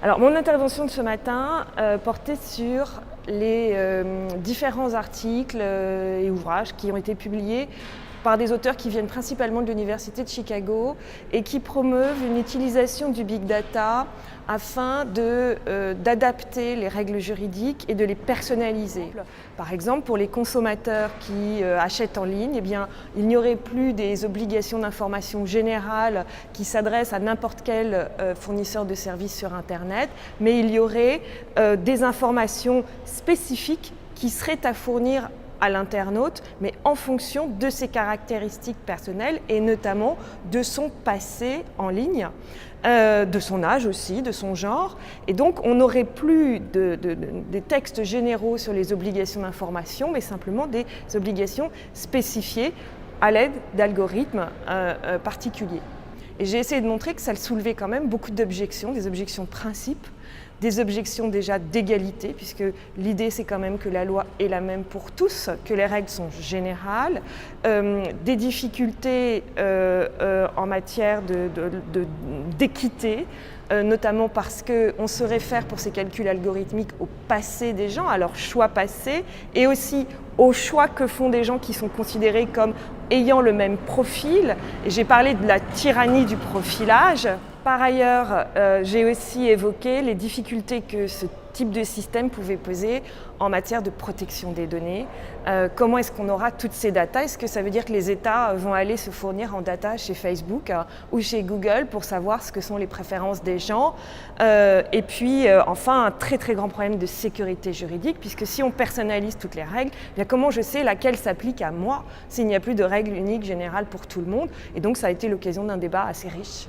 Alors, mon intervention de ce matin portait sur les différents articles et ouvrages qui ont été publiés par des auteurs qui viennent principalement de l'Université de Chicago et qui promeuvent une utilisation du big data afin d'adapter les règles juridiques et de les personnaliser. Par exemple, pour les consommateurs qui achètent en ligne, eh bien, il n'y aurait plus des obligations d'information générales qui s'adressent à n'importe quel fournisseur de services sur Internet, mais il y aurait des informations spécifiques qui seraient à fournir à l'internaute, mais en fonction de ses caractéristiques personnelles et notamment de son passé en ligne, de son âge aussi, de son genre. Et donc on n'aurait plus des textes généraux sur les obligations d'information, mais simplement des obligations spécifiées à l'aide d'algorithmes particuliers. Et j'ai essayé de montrer que ça soulevait quand même beaucoup d'objections, des objections de principe, des objections déjà d'égalité, puisque l'idée c'est quand même que la loi est la même pour tous, que les règles sont générales, des difficultés en matière d'équité, notamment parce qu'on se réfère pour ces calculs algorithmiques au passé des gens, à leur choix passé, et aussi aux choix que font des gens qui sont considérés comme ayant le même profil. Et j'ai parlé de la tyrannie du profilage. Par ailleurs, j'ai aussi évoqué les difficultés que ce type de système pouvait poser en matière de protection des données. Comment est-ce qu'on aura toutes ces datas? Est-ce que ça veut dire que les États vont aller se fournir en data chez Facebook ou chez Google pour savoir ce que sont les préférences des gens? Et puis, enfin, un très très grand problème de sécurité juridique, puisque si on personnalise toutes les règles, eh bien comment je sais laquelle s'applique à moi s'il n'y a plus de règles uniques générales pour tout le monde? Et donc ça a été l'occasion d'un débat assez riche.